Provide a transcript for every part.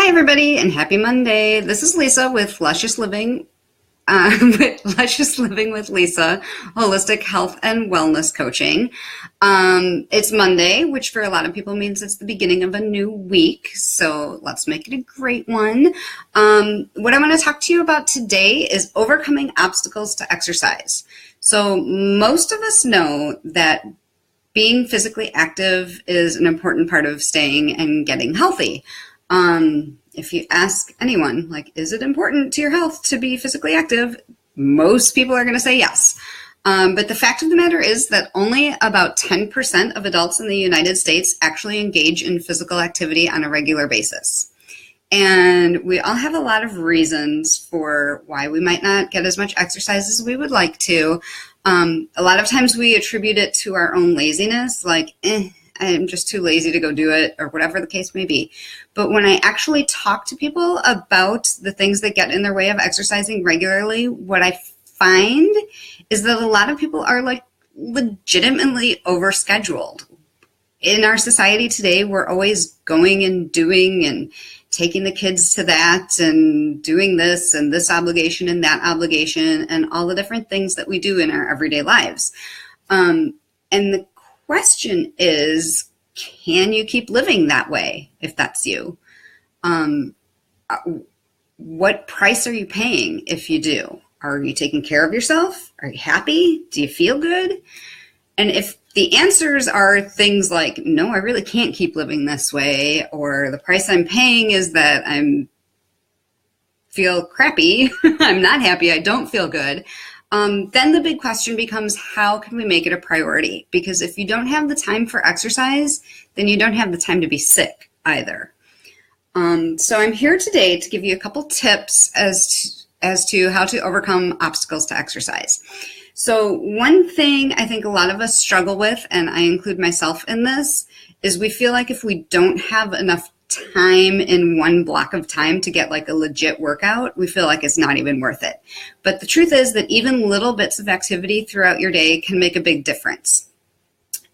Hi, everybody, and happy Monday. This is Lisa with Luscious Living, with Luscious Living with Lisa, Holistic Health and Wellness Coaching. It's Monday, which for a lot of people means it's the beginning of a new week, so let's make it a great one. What I want to talk to you about today is overcoming obstacles to exercise. So most of us know that being physically active is an important part of staying and getting healthy. If you ask anyone, like, is it important to your health to be physically active? Most people are going to say yes. But the fact of the matter is that only about 10% of adults in the United States actually engage in physical activity on a regular basis. And we all have a lot of reasons for why we might not get as much exercise as we would like to. A lot of times we attribute it to our own laziness, like, I'm just too lazy to go do it, or whatever the case may be. But when I actually talk to people about the things that get in their way of exercising regularly, what I find is that a lot of people are like legitimately overscheduled. In our society today, we're always going and doing and taking the kids to that and doing this and this obligation and that obligation and all the different things that we do in our everyday lives. And the question is, can you keep living that way if that's you? What price are you paying if you do? Are you taking care of yourself? Are you happy? Do you feel good? And if the answers are things like, no, I really can't keep living this way, or the price I'm paying is that I feel crappy, I'm not happy, I don't feel good, then the big question becomes, how can we make it a priority? Because if you don't have the time for exercise, then you don't have the time to be sick either. So I'm here today to give you a couple tips as to how to overcome obstacles to exercise. So one thing I think a lot of us struggle with, and I include myself in this, is we feel like if we don't have enough time in one block of time to get like a legit workout, we feel like it's not even worth it. But the truth is that even little bits of activity throughout your day can make a big difference.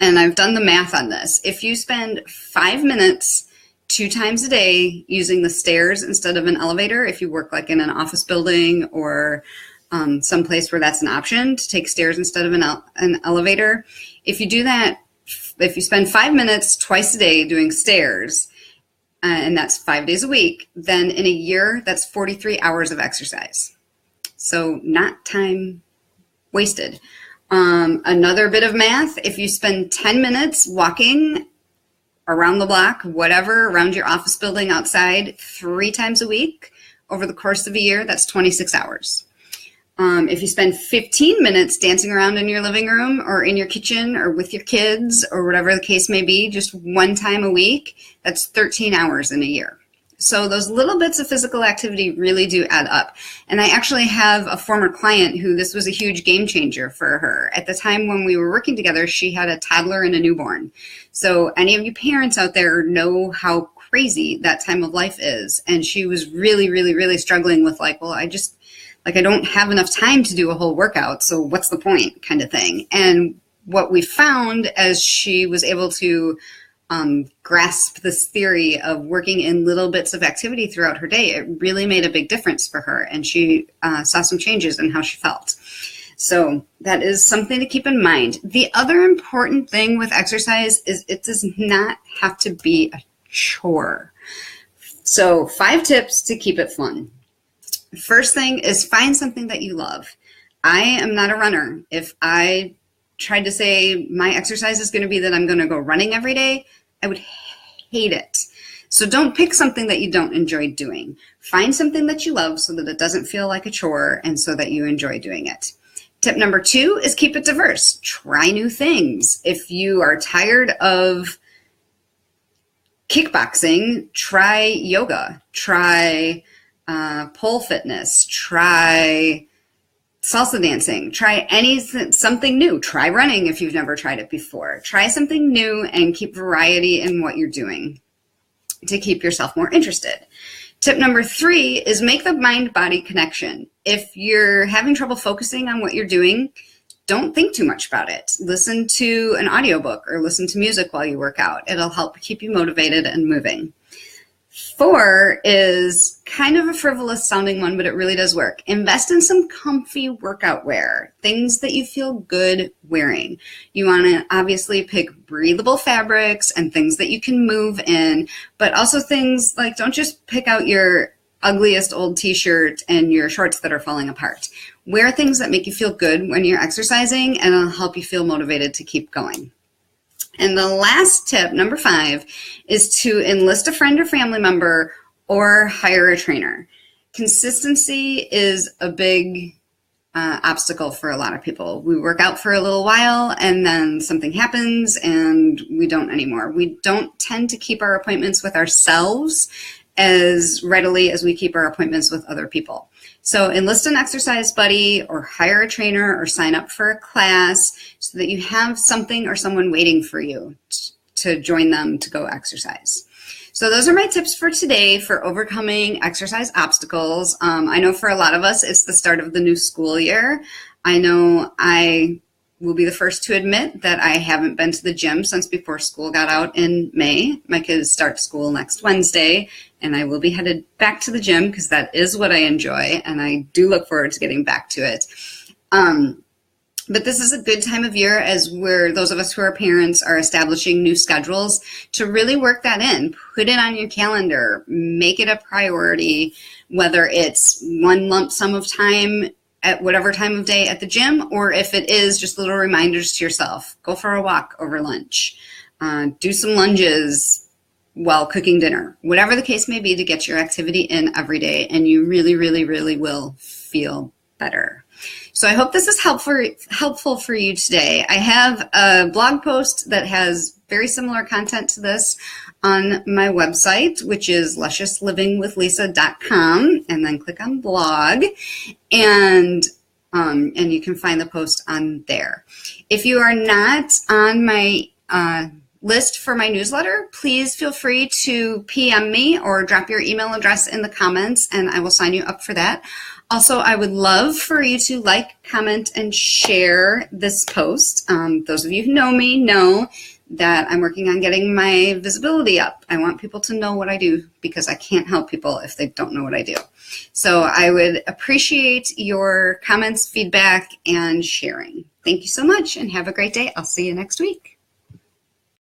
And I've done the math on this. If you spend 5 minutes 2 times a day using the stairs instead of an elevator, if you work like in an office building or someplace where that's an option to take stairs instead of an elevator, if you do that, if you spend 5 minutes twice a day doing stairs, and that's 5 days a week, then in a year, that's 43 hours of exercise. So not time wasted. Another bit of math, if you spend 10 minutes walking around the block, whatever, around your office building outside 3 times a week over the course of a year, that's 26 hours. If you spend 15 minutes dancing around in your living room or in your kitchen or with your kids or whatever the case may be, just 1 time a week, that's 13 hours in a year. So those little bits of physical activity really do add up. And I actually have a former client who this was a huge game changer for her. At the time when we were working together, she had a toddler and a newborn. So any of you parents out there know how crazy that time of life is. And she was really, really, really struggling with like, well, I don't have enough time to do a whole workout, so what's the point kind of thing. And what we found as she was able to grasp this theory of working in little bits of activity throughout her day, it really made a big difference for her, and she saw some changes in how she felt. So that is something to keep in mind. The other important thing with exercise is it does not have to be a chore. So 5 tips to keep it fun. First thing is find something that you love. I am not a runner. If I tried to say my exercise is going to be that I'm going to go running every day, I would hate it. So don't pick something that you don't enjoy doing. Find something that you love so that it doesn't feel like a chore and so that you enjoy doing it. Tip number 2 is keep it diverse. Try new things. If you are tired of kickboxing, try yoga. Try pole fitness, try salsa dancing, try something new, try running if you've never tried it before. Try something new and keep variety in what you're doing to keep yourself more interested. Tip number 3 is make the mind-body connection. If you're having trouble focusing on what you're doing, don't think too much about it. Listen to an audiobook or listen to music while you work out. It'll help keep you motivated and moving. 4 is kind of a frivolous sounding one, but it really does work. Invest in some comfy workout wear, things that you feel good wearing. You want to obviously pick breathable fabrics and things that you can move in, but also things like, don't just pick out your ugliest old t-shirt and your shorts that are falling apart. Wear things that make you feel good when you're exercising, and it'll help you feel motivated to keep going. And the last tip, number 5, is to enlist a friend or family member or hire a trainer. Consistency is a big obstacle for a lot of people. We work out for a little while and then something happens and we don't anymore. We don't tend to keep our appointments with ourselves as readily as we keep our appointments with other people. So enlist an exercise buddy or hire a trainer or sign up for a class so that you have something or someone waiting for you to join them to go exercise. So those are my tips for today for overcoming exercise obstacles. I know for a lot of us, it's the start of the new school year. I know I will be the first to admit that I haven't been to the gym since before school got out in May. My kids start school next Wednesday, and I will be headed back to the gym because that is what I enjoy, and I do look forward to getting back to it. But this is a good time of year as those of us who are parents are establishing new schedules to really work that in. Put it on your calendar. Make it a priority, whether it's one lump sum of time at whatever time of day at the gym, or if it is just little reminders to yourself. Go for a walk over lunch. Do some lunges while cooking dinner. Whatever the case may be, to get your activity in every day, and you really, really, really will feel better. So I hope this is helpful for you today. I have a blog post that has very similar content to this on my website, which is lusciouslivingwithlisa.com, and then click on blog, and you can find the post on there. If you are not on my list for my newsletter, please feel free to PM me or drop your email address in the comments, and I will sign you up for that. Also, I would love for you to like, comment, and share this post. Those of you who know me know that I'm working on getting my visibility up. I want people to know what I do because I can't help people if they don't know what I do. So I would appreciate your comments, feedback, and sharing. Thank you so much and have a great day. I'll see you next week.